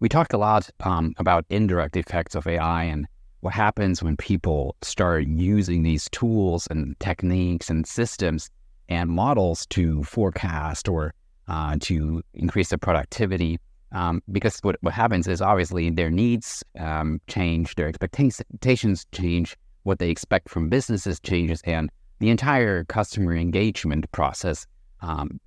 We talked a lot about indirect effects of AI and what happens when people start using these tools and techniques and systems and models to forecast or to increase their productivity. Because what happens is obviously their needs change, their expectations change, what they expect from businesses changes, and the entire customer engagement process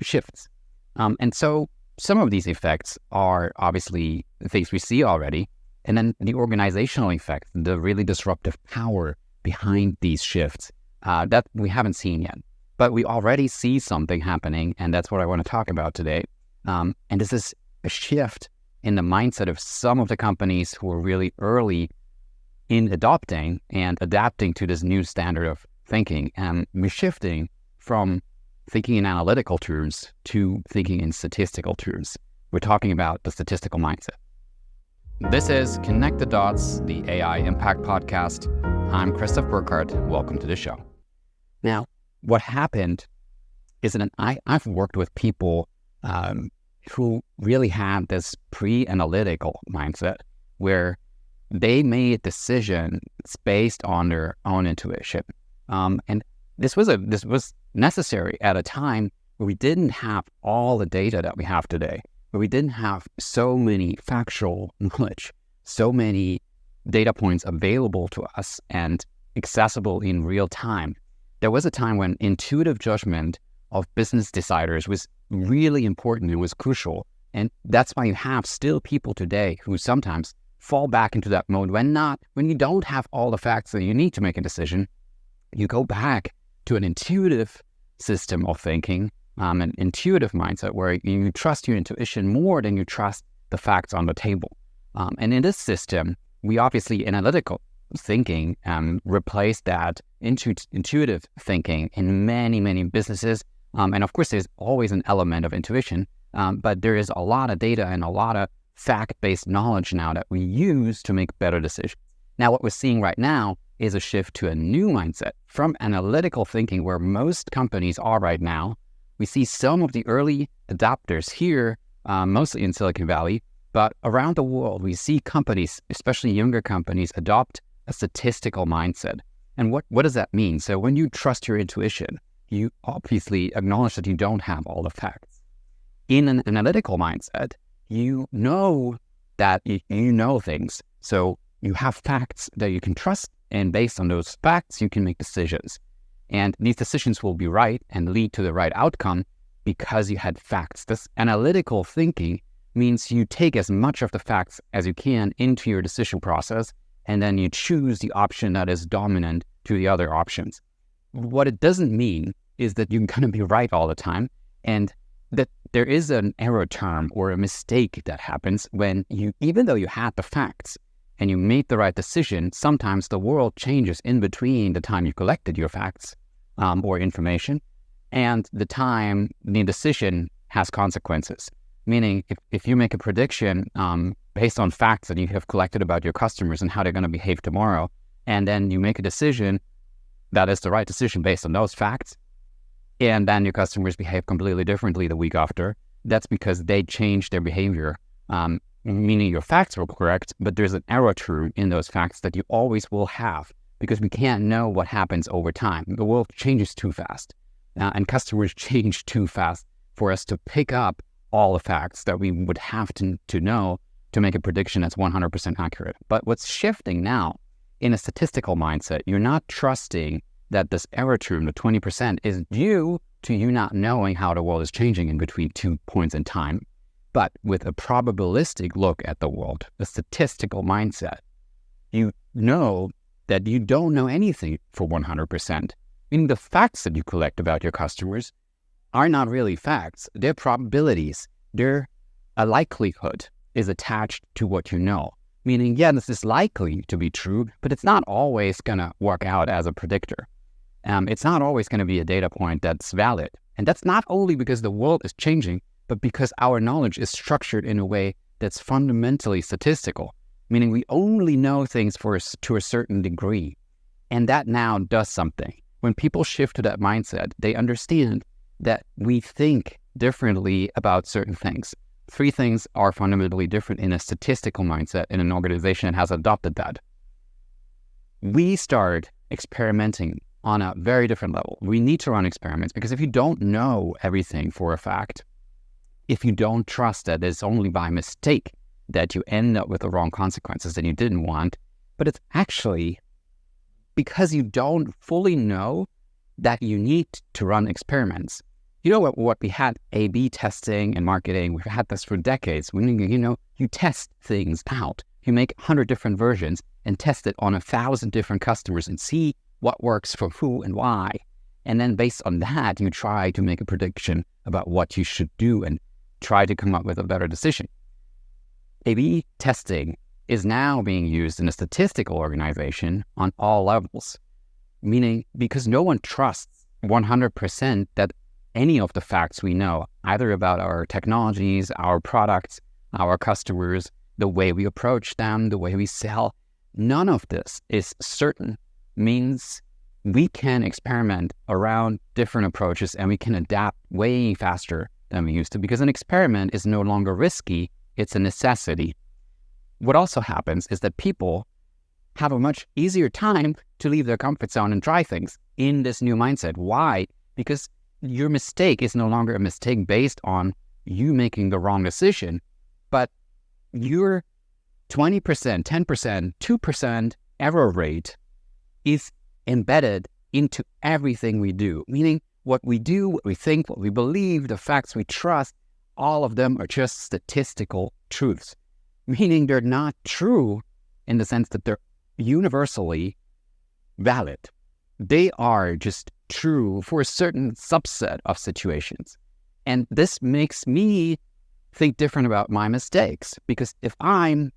shifts. And so some of these effects are obviously things we see already, and then the organizational effects, the really disruptive power behind these shifts that we haven't seen yet. But we already see something happening, and that's what I want to talk about today. And this is a shift in the mindset of some of the companies who are really early in adopting and adapting to this new standard of thinking. And we're shifting from thinking in analytical terms to thinking in statistical terms. We're talking about the statistical mindset. This is Connect the Dots, the AI Impact Podcast. I'm Christoph Burkhardt. Welcome to the show. Now, what happened is that I've worked with people who really had this pre-analytical mindset where they made decisions based on their own intuition. And this was necessary at a time where we didn't have all the data that we have today, where we didn't have so many factual knowledge, so many data points available to us and accessible in real time. There was a time when intuitive judgment of business deciders was really important. It was crucial. And that's why you have still people today who sometimes fall back into that mode when you don't have all the facts that you need to make a decision. You go back to an intuitive system of thinking, an intuitive mindset where you trust your intuition more than you trust the facts on the table. And in this system, we obviously analytical thinking replaced that intuitive thinking in many, many businesses. And of course, there's always an element of intuition, but there is a lot of data and a lot of fact-based knowledge now that we use to make better decisions. Now, what we're seeing right now is a shift to a new mindset from analytical thinking, where most companies are right now. We see some of the early adopters here, mostly in Silicon Valley, but around the world, we see companies, especially younger companies, adopt a statistical mindset. And what does that mean? So when you trust your intuition, you obviously acknowledge that you don't have all the facts. In an analytical mindset, you know that you know things. So you have facts that you can trust, and based on those facts, you can make decisions. And these decisions will be right and lead to the right outcome because you had facts. This analytical thinking means you take as much of the facts as you can into your decision process, and then you choose the option that is dominant to the other options. What it doesn't mean is that you're going to be right all the time, and that there is an error term or a mistake that happens when even though you had the facts and you made the right decision, sometimes the world changes in between the time you collected your facts or information and the time the decision has consequences. Meaning, if you make a prediction based on facts that you have collected about your customers and how they're going to behave tomorrow, and then you make a decision that is the right decision based on those facts, and then your customers behave completely differently the week after, that's because they changed their behavior, meaning your facts were correct, but there's an error term in those facts that you always will have, because we can't know what happens over time. The world changes too fast, and customers change too fast for us to pick up all the facts that we would have to know to make a prediction that's 100% accurate. But what's shifting now in a statistical mindset, you're not trusting that this error term, the 20%, is due to you not knowing how the world is changing in between 2 points in time. But with a probabilistic look at the world, a statistical mindset, you know that you don't know anything for 100%. Meaning the facts that you collect about your customers are not really facts. They're probabilities. A likelihood is attached to what you know. Meaning, yeah, this is likely to be true, but it's not always going to work out as a predictor. It's not always going to be a data point that's valid. And that's not only because the world is changing, but because our knowledge is structured in a way that's fundamentally statistical, meaning we only know things to a certain degree. And that now does something. When people shift to that mindset, they understand that we think differently about certain things. three things are fundamentally different in a statistical mindset in an organization that has adopted that. We start experimenting on a very different level. We need to run experiments because if you don't know everything for a fact, if you don't trust that it's only by mistake that you end up with the wrong consequences that you didn't want, but it's actually because you don't fully know that you need to run experiments. You know what we had A/B testing in marketing, we've had this for decades. When you test things out, you make 100 different versions and test it on 1,000 different customers and see what works for who and why. And then based on that, you try to make a prediction about what you should do and try to come up with a better decision. A/B testing is now being used in a statistical organization on all levels, meaning because no one trusts 100% that any of the facts we know, either about our technologies, our products, our customers, the way we approach them, the way we sell, none of this is certain, means we can experiment around different approaches and we can adapt way faster than we used to because an experiment is no longer risky, it's a necessity. What also happens is that people have a much easier time to leave their comfort zone and try things in this new mindset. Why? Because your mistake is no longer a mistake based on you making the wrong decision, but your 20%, 10%, 2% error rate is embedded into everything we do, meaning what we do, what we think, what we believe, the facts we trust, all of them are just statistical truths, meaning they're not true in the sense that they're universally valid. They are just true for a certain subset of situations. And this makes me think different about my mistakes, because if I'm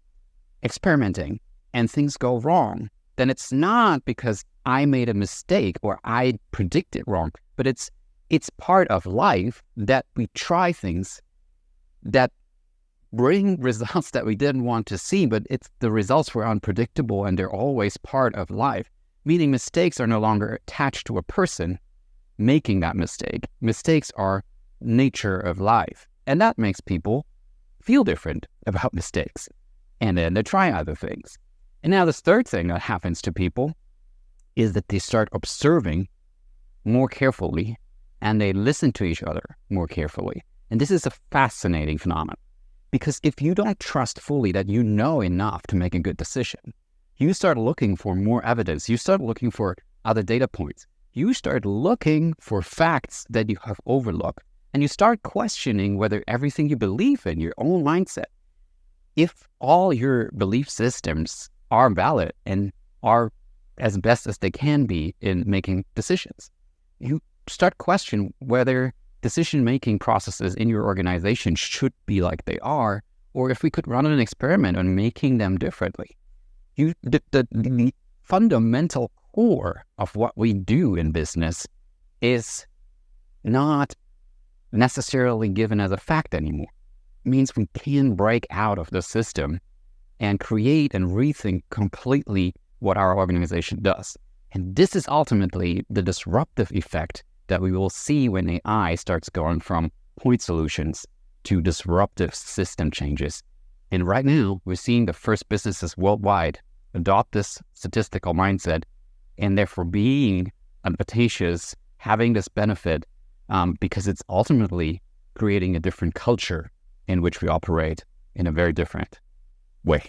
experimenting and things go wrong, then it's not because I made a mistake or I predicted wrong, but it's part of life that we try things that bring results that we didn't want to see, but the results were unpredictable and they're always part of life, meaning mistakes are no longer attached to a person making that mistake. Mistakes are nature of life, and that makes people feel different about mistakes, and then they try other things. And now this third thing that happens to people is that they start observing more carefully and they listen to each other more carefully. And this is a fascinating phenomenon, because if you don't trust fully that you know enough to make a good decision, you start looking for more evidence, you start looking for other data points, you start looking for facts that you have overlooked, and you start questioning whether everything you believe in, your own mindset, if all your belief systems are valid and are as best as they can be in making decisions. You start questioning whether decision-making processes in your organization should be like they are, or if we could run an experiment on making them differently. The fundamental core of what we do in business is not necessarily given as a fact anymore. It means we can break out of the system and create and rethink completely what our organization does. And this is ultimately the disruptive effect that we will see when AI starts going from point solutions to disruptive system changes. And right now, we're seeing the first businesses worldwide adopt this statistical mindset and therefore being advantageous, having this benefit, because it's ultimately creating a different culture in which we operate in a very different way.